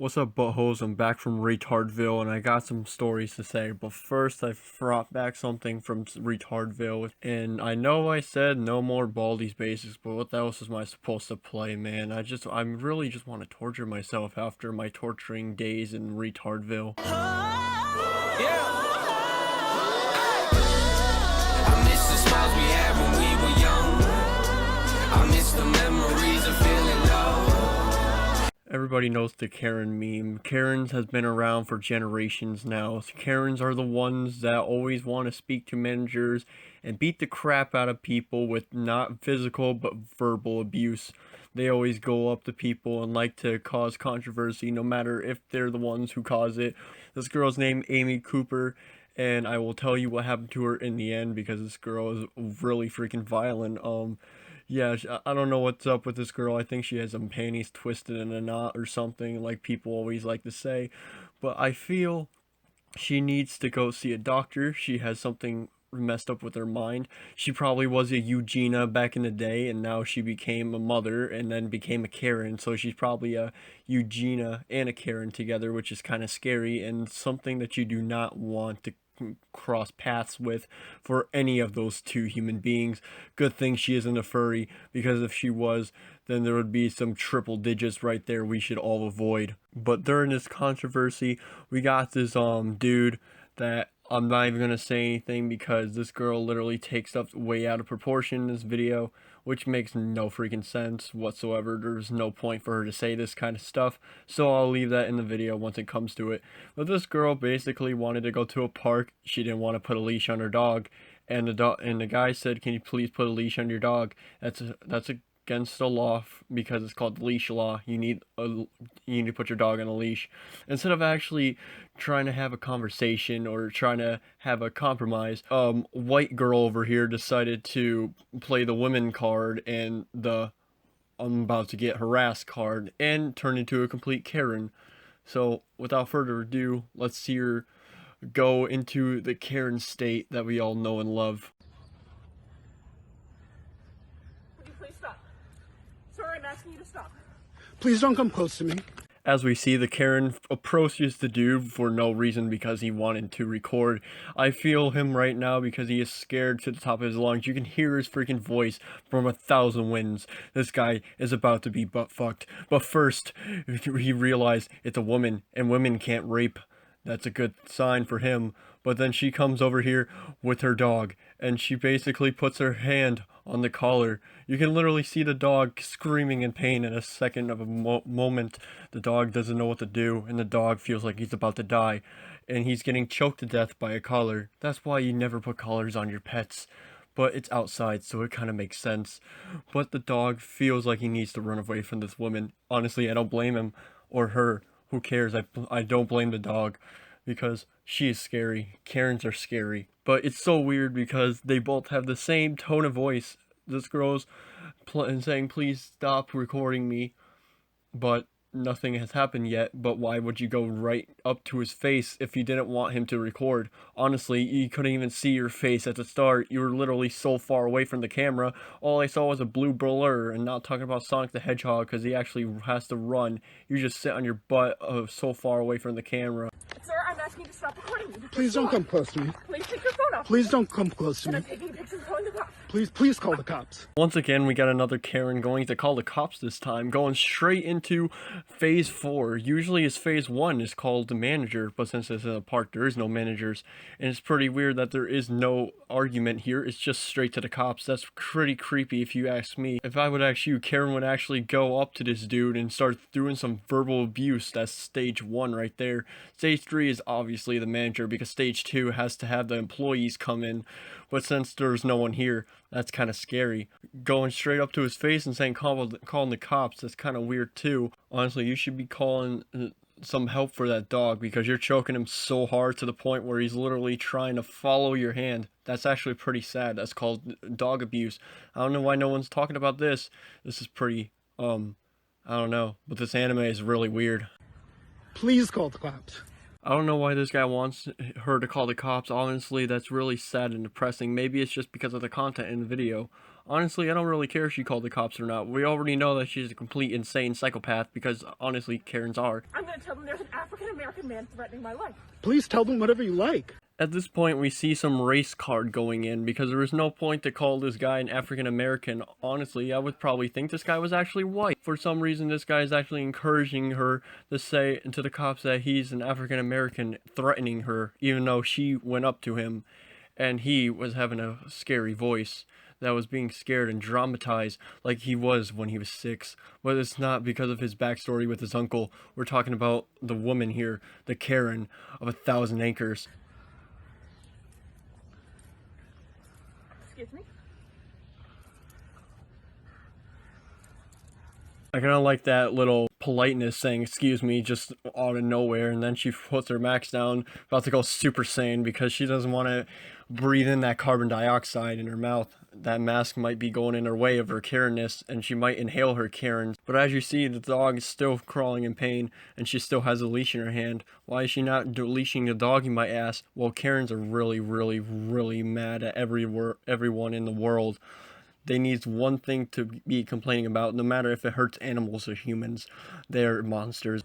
What's up, buttholes? I'm back from Retardville, and I got some stories to say. But first, I brought back something from Retardville, and I know I said no more Baldi's Basics, but what else am I supposed to play, man? I really just want to torture myself after my torturing days in Retardville. Yeah. I miss the smiles we had when we were young. I miss the memories of feeling low. Everybody knows the Karen meme. Karens has been around for generations now. Karens are the ones that always want to speak to managers and beat the crap out of people with not physical but verbal abuse. They always go up to people and like to cause controversy no matter if they're the ones who cause it. This girl's named Amy Cooper, and I will tell you what happened to her in the end because this girl is really freaking violent. Yeah, I don't know what's up with this girl. I think she has some panties twisted in a knot or something, like people always like to say. But I feel she needs to go see a doctor. She has something messed up with her mind. She probably was a Eugenia back in the day, and now she became a mother and then became a Karen. So she's probably a Eugenia and a Karen together, which is kind of scary and something that you do not want to cross paths with for any of those two human beings. Good thing she isn't a furry, because if she was, then there would be some triple digits right there we should all avoid. But during this controversy, we got this dude that I'm not even gonna say anything because this girl literally takes stuff way out of proportion in this video, which makes no freaking sense whatsoever. There's no point for her to say this kind of stuff, so I'll leave that in the video once it comes to it. But this girl basically wanted to go to a park. She didn't want to put a leash on her dog, and the guy said, "Can you please put a leash on your dog?" That's against the law because it's called the leash law. You need to put your dog on a leash. Instead of actually trying to have a conversation or trying to have a compromise, white girl over here decided to play the women card and the I'm about to get harassed card and turn into a complete Karen. So without further ado, let's see her go into the Karen state that we all know and love. Would you please stop? Sir, I'm asking you to stop. Please don't come close to me. As we see, the Karen approaches the dude for no reason because he wanted to record. I feel him right now because he is scared to the top of his lungs. You can hear his freaking voice from 1,000 winds. This guy is about to be butt fucked. But first, he realized it's a woman and women can't rape. That's a good sign for him. But then she comes over here with her dog and she basically puts her hand on the collar. You can literally see the dog screaming in pain in a second of a moment. The dog doesn't know what to do, and the dog feels like he's about to die, and he's getting choked to death by a collar. That's why you never put collars on your pets. But it's outside, so it kind of makes sense. But the dog feels like he needs to run away from this woman. Honestly, I don't blame him or her. Who cares? I don't blame the dog because she is scary. Karens are scary. But it's so weird because they both have the same tone of voice. This girl's saying, "Please stop recording me," but nothing has happened yet. But why would you go right up to his face if you didn't want him to record? Honestly, you couldn't even see your face at the start. You were literally so far away from the camera. All I saw was a blue blur, and not talking about Sonic the Hedgehog because he actually has to run. You just sit on your butt so far away from the camera. Sir, I'm asking you to stop recording me. Please don't come close to me. Please take your phone off. Please don't come close to And me. I'm taking pictures and calling the cops. Please call the cops. Once again, we got another Karen going to call the cops this time, going straight into phase 4. Usually it's phase 1 is called the manager, but since it's in a park, there is no managers. And it's pretty weird that there is no argument here. It's just straight to the cops. That's pretty creepy if you ask me. If I would ask you, Karen would actually go up to this dude and start doing some verbal abuse. That's stage 1 right there. Stage 3 is obviously the manager because stage 2 has to have the employees come in. But since there's no one here, that's kind of scary. Going straight up to his face and saying calling the cops, that's kind of weird too. Honestly, you should be calling some help for that dog because you're choking him so hard to the point where he's literally trying to follow your hand. That's actually pretty sad. That's called dog abuse. I don't know why no one's talking about this. This is pretty, I don't know. But this anime is really weird. Please call the cops. I don't know why this guy wants her to call the cops. Honestly, that's really sad and depressing. Maybe it's just because of the content in the video. Honestly, I don't really care if she called the cops or not. We already know that she's a complete insane psychopath because honestly, Karens are. I'm gonna tell them there's an African American man threatening my life. Please tell them whatever you like. At this point, we see some race card going in because there was no point to call this guy an African American. Honestly, I would probably think this guy was actually white. For some reason, this guy is actually encouraging her to say to the cops that he's an African American, threatening her, even though she went up to him and he was having a scary voice that was being scared and dramatized like he was when he was 6. But it's not because of his backstory with his uncle. We're talking about the woman here, the Karen of 1,000 acres. Excuse me? I kind of like that little politeness saying excuse me just out of nowhere, and then she puts her max down, about to go super saiyan because she doesn't want to breathe in that carbon dioxide in her mouth. That mask might be going in her way of her Karenness, and she might inhale her Karen. But as you see, the dog is still crawling in pain, and she still has a leash in her hand. Why is she not leashing the dog, you might ask? Well, Karens are really, really, really mad at everyone in the world. They need one thing to be complaining about, no matter if it hurts animals or humans. They're monsters.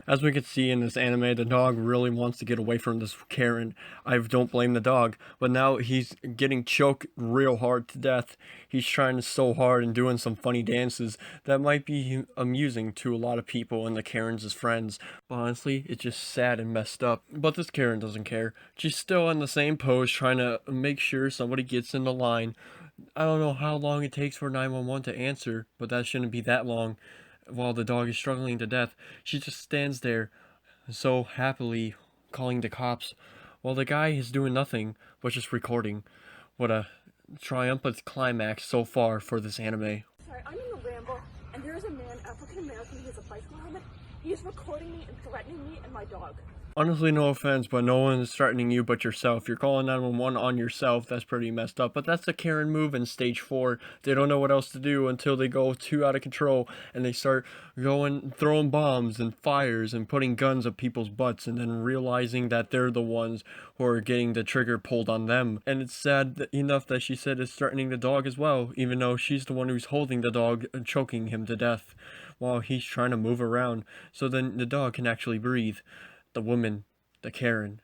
As we can see in this anime, the dog really wants to get away from this Karen. I don't blame the dog, but now he's getting choked real hard to death. He's trying so hard and doing some funny dances that might be amusing to a lot of people and the Karens as friends. But honestly, it's just sad and messed up. But this Karen doesn't care. She's still in the same pose, trying to make sure somebody gets in the line. I don't know how long it takes for 911 to answer, but that shouldn't be that long. While the dog is struggling to death, she just stands there so happily calling the cops while the guy is doing nothing but just recording. What a triumphant climax so far for this anime. Sorry, I'm in the Ramble, and there is a man, African American, who has a bicycle helmet. He is recording me and threatening me and my dog. Honestly, no offense, but no one is threatening you but yourself. You're calling 911 on yourself. That's pretty messed up. But that's the Karen move in stage 4. They don't know what else to do until they go too out of control and they start throwing bombs and fires and putting guns up people's butts, and then realizing that they're the ones who are getting the trigger pulled on them. And it's sad enough that she said it's threatening the dog as well, even though she's the one who's holding the dog and choking him to death while he's trying to move around so then the dog can actually breathe. The woman, the Karen,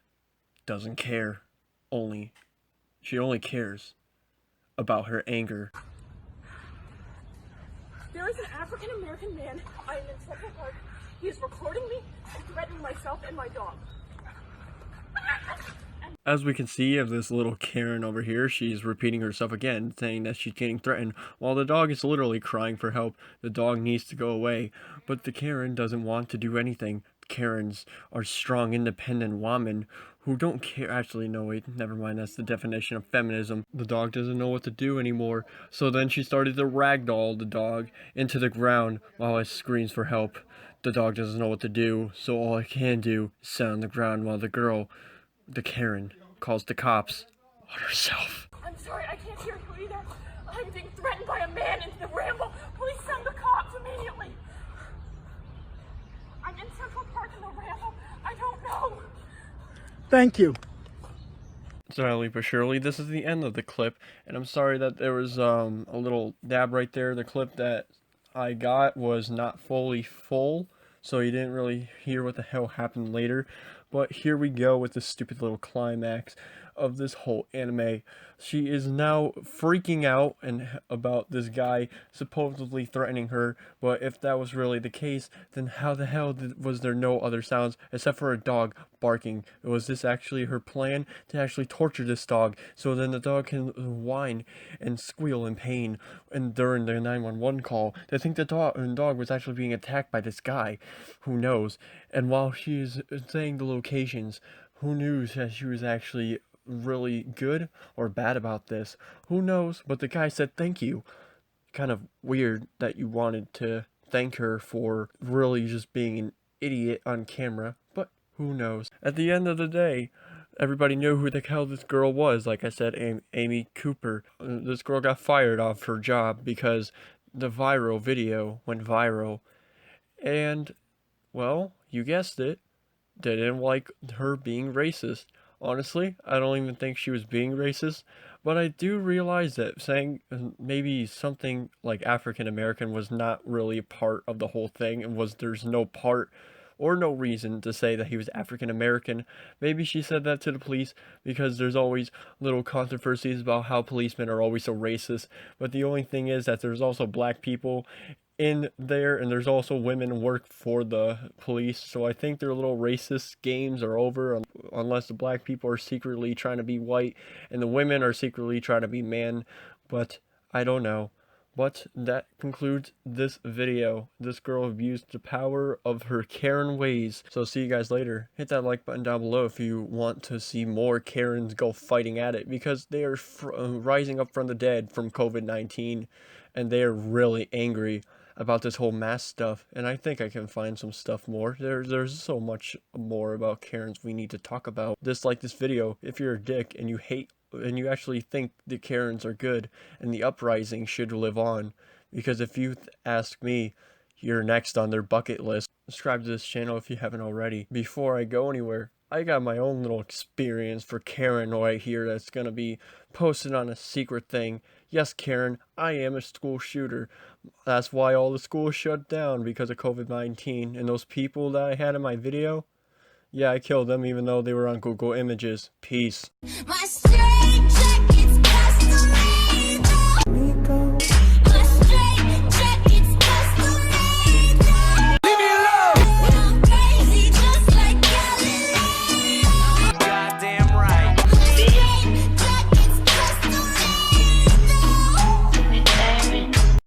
doesn't care. She only cares about her anger. There is an African American man. I am in Central Park. He is recording me and threatening myself and my dog. As we can see of this little Karen over here, she's repeating herself again, saying that she's getting threatened, while the dog is literally crying for help. The dog needs to go away, but the Karen doesn't want to do anything. Karens are strong, independent women who don't care. Actually, no, wait, never mind. That's the definition of feminism. The dog doesn't know what to do anymore. So then she started to ragdoll the dog into the ground while it screams for help. The dog doesn't know what to do, so all it can do is sit on the ground while the girl, the Karen, calls the cops on herself. I'm sorry, I can't hear you either. I'm being threatened by a man in the Ramble. Please send the cops immediately. I'm in Central Park in the Ramble. I don't know. Thank you. Slowly but surely, this is the end of the clip, and I'm sorry that there was a little dab right there. The clip that I got was not fully full, so you didn't really hear what the hell happened later. But here we go with the stupid little climax of this whole anime. She is now freaking out about this guy supposedly threatening her, but if that was really the case, then how the hell was there no other sounds except for a dog barking? Was this actually her plan to actually torture this dog so then the dog can whine and squeal in pain? And during the 911 call, they think the dog was actually being attacked by this guy. Who knows? And while she is saying the locations, who knew that she was actually really good or bad about this? Who knows? But the guy said thank you. Kind of weird that you wanted to thank her for really just being an idiot on camera, but who knows? At the end of the day, everybody knew who the hell this girl was. Like I said, Amy Cooper. This girl got fired off her job because the viral video went viral. And, well, you guessed it, They didn't like her being racist. Honestly, I don't even think she was being racist, but I do realize that saying maybe something like African American was not really a part of the whole thing, and was there's no part or no reason to say that he was African American. Maybe she said that to the police because there's always little controversies about how policemen are always so racist, but the only thing is that there's also black people in there, and there's also women work for the police, so I think their little racist games are over unless the black people are secretly trying to be white and the women are secretly trying to be man, but I don't know. But that concludes this video. This girl abused the power of her Karen ways. So see you guys later. Hit that like button down below if you want to see more Karens go fighting at it, because they are rising up from the dead from COVID-19, and they are really angry about this whole mask stuff, and I think I can find some stuff more. There's so much more about Karens we need to talk about. Dislike this video if you're a dick and you hate and you actually think the Karens are good and the uprising should live on, because if you ask me, you're next on their bucket list. Subscribe to this channel if you haven't already. Before I go anywhere, I got my own little experience for Karen right here that's gonna be posted on a secret thing. Yes, Karen, I am a school shooter. That's why all the schools shut down, because of COVID-19. And those people that I had in my video, yeah, I killed them even though they were on Google Images. Peace.